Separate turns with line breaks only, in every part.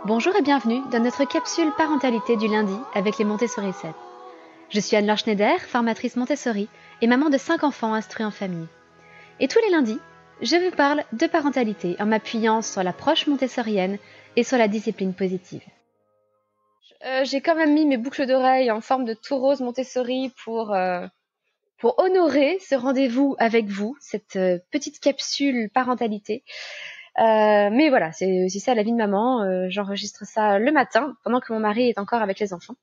Bonjour et bienvenue dans notre capsule parentalité du lundi avec les Montessori 7. Je suis Anne-Laure Schneider, formatrice Montessori et maman de 5 enfants instruits en famille. Et tous les lundis, je vous parle de parentalité en m'appuyant sur l'approche montessorienne et sur la discipline positive. J'ai quand même mis mes boucles d'oreilles en forme de tout rose Montessori pour honorer ce rendez-vous avec vous, cette petite capsule parentalité. Mais voilà, c'est aussi ça la vie de maman. J'enregistre ça le matin, pendant que mon mari est encore avec les enfants.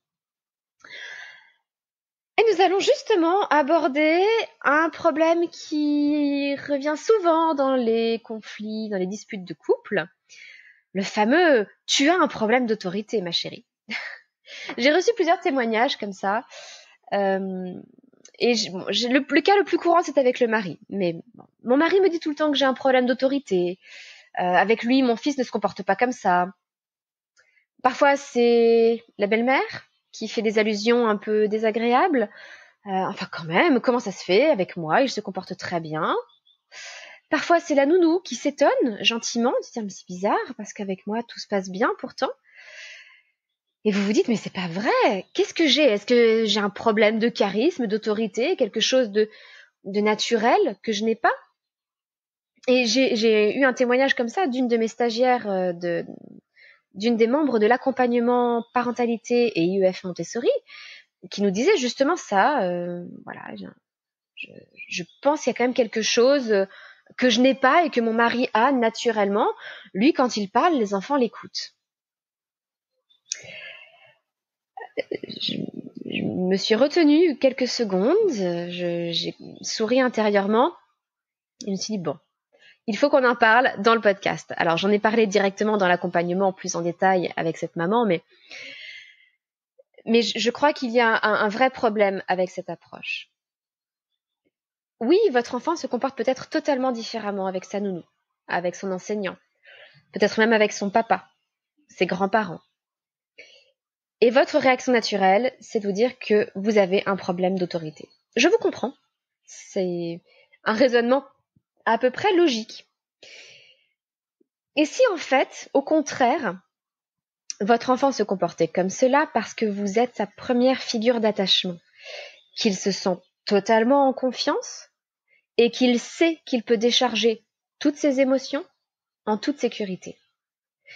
Et nous allons justement aborder un problème qui revient souvent dans les conflits, dans les disputes de couple. Le fameux « tu as un problème d'autorité, ma chérie ». J'ai reçu plusieurs témoignages comme ça. Le cas le plus courant, c'est avec le mari. Mais bon, mon mari me dit tout le temps que j'ai un problème d'autorité. Avec lui, mon fils ne se comporte pas comme ça. Parfois, c'est la belle-mère qui fait des allusions un peu désagréables. Enfin, quand même, comment ça se fait avec moi? Il se comporte très bien. Parfois, c'est la nounou qui s'étonne gentiment, de dire mais c'est bizarre parce qu'avec moi tout se passe bien pourtant. Et vous vous dites mais c'est pas vrai. Qu'est-ce que j'ai? Est-ce que j'ai un problème de charisme, d'autorité, quelque chose de naturel que je n'ai pas? Et j'ai eu un témoignage comme ça d'une de mes stagiaires, d'une des membres de l'accompagnement parentalité et IEF Montessori, qui nous disait justement ça. Voilà, je pense qu'il y a quand même quelque chose que je n'ai pas et que mon mari a naturellement. Lui, quand il parle, les enfants l'écoutent. Je me suis retenue quelques secondes, j'ai souri intérieurement et je me suis dit bon, il faut qu'on en parle dans le podcast. Alors j'en ai parlé directement dans l'accompagnement plus en détail avec cette maman, mais je crois qu'il y a un vrai problème avec cette approche. Oui, votre enfant se comporte peut-être totalement différemment avec sa nounou, avec son enseignant, peut-être même avec son papa, ses grands-parents. Et votre réaction naturelle, c'est de vous dire que vous avez un problème d'autorité. Je vous comprends. C'est un raisonnement à peu près logique. Et si en fait, au contraire, votre enfant se comportait comme cela parce que vous êtes sa première figure d'attachement, qu'il se sent totalement en confiance et qu'il sait qu'il peut décharger toutes ses émotions en toute sécurité.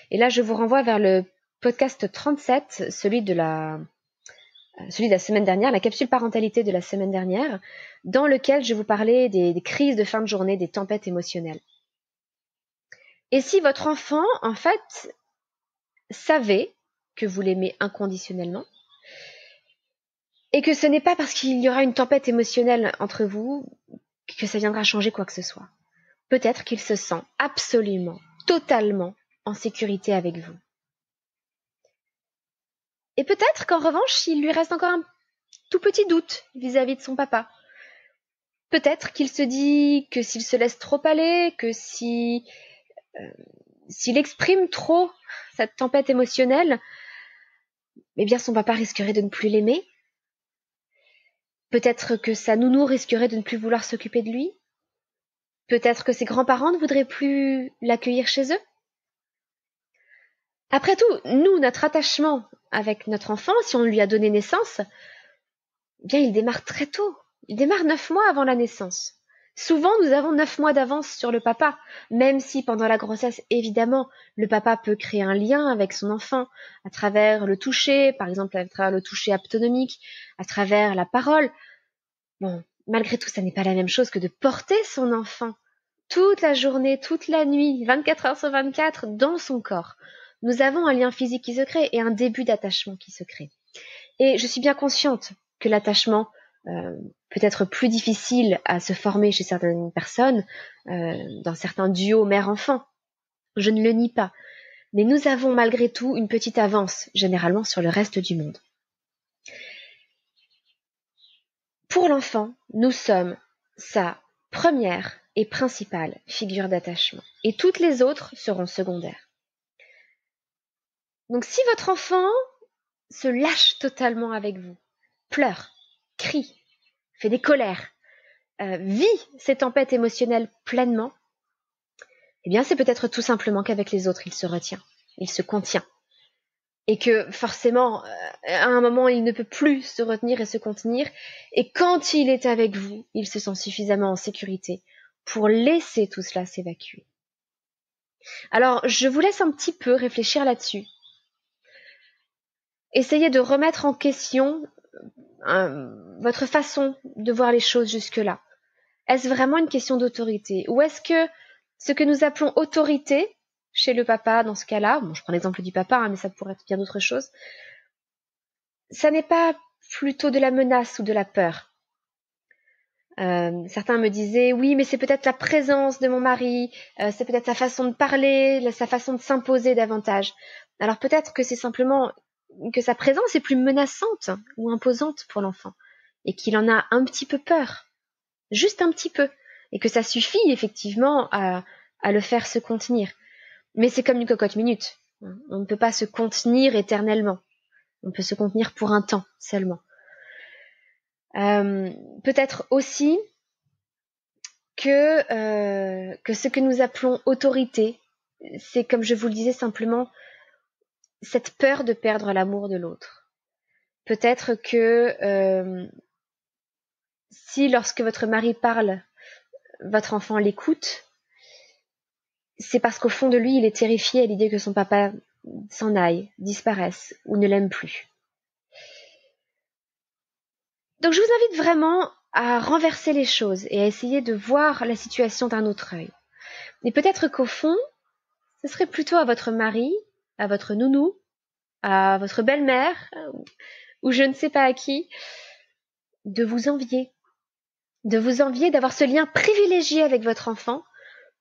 Et là, je vous renvoie vers le podcast 37, celui de la semaine dernière, la capsule parentalité de la semaine dernière, dans lequel je vous parlais des crises de fin de journée, des tempêtes émotionnelles. Et si votre enfant, en fait, savait que vous l'aimez inconditionnellement, et que ce n'est pas parce qu'il y aura une tempête émotionnelle entre vous que ça viendra changer quoi que ce soit. Peut-être qu'il se sent absolument, totalement en sécurité avec vous. Et peut-être qu'en revanche, il lui reste encore un tout petit doute vis-à-vis de son papa. Peut-être qu'il se dit que s'il se laisse trop aller, que s'il exprime trop cette tempête émotionnelle, eh bien son papa risquerait de ne plus l'aimer. Peut-être que sa nounou risquerait de ne plus vouloir s'occuper de lui. Peut-être que ses grands-parents ne voudraient plus l'accueillir chez eux. Après tout, nous, notre attachement avec notre enfant, si on lui a donné naissance, eh bien, il démarre très tôt. Il démarre 9 mois avant la naissance. Souvent, nous avons 9 mois d'avance sur le papa, même si pendant la grossesse, évidemment, le papa peut créer un lien avec son enfant à travers le toucher, par exemple à travers le toucher aptonomique, à travers la parole. Bon, malgré tout, ça n'est pas la même chose que de porter son enfant toute la journée, toute la nuit, 24 heures sur 24, dans son corps. Nous avons un lien physique qui se crée et un début d'attachement qui se crée. Et je suis bien consciente que l'attachement peut être plus difficile à se former chez certaines personnes, dans certains duos mère-enfant. Je ne le nie pas. Mais nous avons malgré tout une petite avance, généralement, sur le reste du monde. Pour l'enfant, nous sommes sa première et principale figure d'attachement. Et toutes les autres seront secondaires. Donc si votre enfant se lâche totalement avec vous, pleure, crie, fait des colères, vit ces tempêtes émotionnelles pleinement, eh bien c'est peut-être tout simplement qu'avec les autres, il se retient, il se contient. et que forcément, à un moment, il ne peut plus se retenir et se contenir, et quand il est avec vous, il se sent suffisamment en sécurité pour laisser tout cela s'évacuer. Alors, je vous laisse un petit peu réfléchir là-dessus. Essayez de remettre en question votre façon de voir les choses jusque-là. Est-ce vraiment une question d'autorité? Ou est-ce que ce que nous appelons autorité chez le papa, dans ce cas-là, bon, je prends l'exemple du papa, mais ça pourrait être bien d'autres choses, ça n'est pas plutôt de la menace ou de la peur? Certains me disaient, oui, mais c'est peut-être la présence de mon mari, c'est peut-être sa façon de parler, sa façon de s'imposer davantage. Alors peut-être que c'est simplement que sa présence est plus menaçante ou imposante pour l'enfant, et qu'il en a un petit peu peur, juste un petit peu, et que ça suffit effectivement à le faire se contenir. Mais c'est comme une cocotte minute. On ne peut pas se contenir éternellement. On peut se contenir pour un temps seulement. Peut-être aussi que ce que nous appelons autorité, c'est, comme je vous le disais, simplement cette peur de perdre l'amour de l'autre. Peut-être que si lorsque votre mari parle, votre enfant l'écoute, c'est parce qu'au fond de lui, il est terrifié à l'idée que son papa s'en aille, disparaisse ou ne l'aime plus. Donc je vous invite vraiment à renverser les choses et à essayer de voir la situation d'un autre œil. Et peut-être qu'au fond, ce serait plutôt à votre mari, à votre nounou, à votre belle-mère, ou je ne sais pas à qui, de vous envier d'avoir ce lien privilégié avec votre enfant,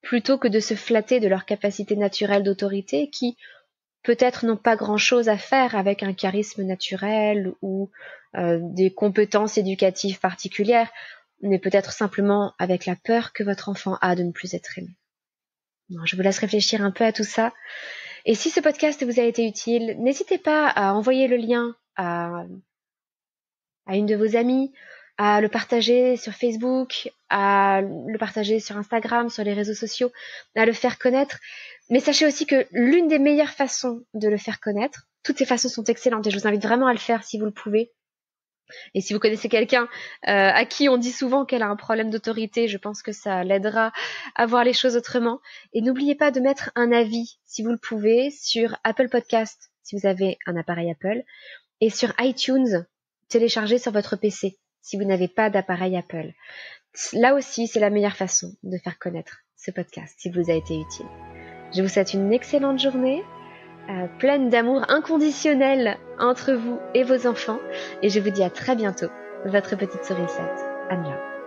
plutôt que de se flatter de leur capacité naturelle d'autorité qui, peut-être, n'ont pas grand-chose à faire avec un charisme naturel ou des compétences éducatives particulières, mais peut-être simplement avec la peur que votre enfant a de ne plus être aimé. Bon, je vous laisse réfléchir un peu à tout ça. Et si ce podcast vous a été utile, n'hésitez pas à envoyer le lien à une de vos amies, à le partager sur Facebook, à le partager sur Instagram, sur les réseaux sociaux, à le faire connaître. Mais sachez aussi que l'une des meilleures façons de le faire connaître, toutes ces façons sont excellentes et je vous invite vraiment à le faire si vous le pouvez. Et si vous connaissez quelqu'un à qui on dit souvent qu'elle a un problème d'autorité, je pense que ça l'aidera à voir les choses autrement. Et n'oubliez pas de mettre un avis, si vous le pouvez, sur Apple Podcast, si vous avez un appareil Apple, et sur iTunes, téléchargé sur votre PC, si vous n'avez pas d'appareil Apple. Là aussi, c'est la meilleure façon de faire connaître ce podcast, s'il vous a été utile. Je vous souhaite une excellente journée, pleine d'amour inconditionnel entre vous et vos enfants, et je vous dis à très bientôt, votre petite sourisette, Anja.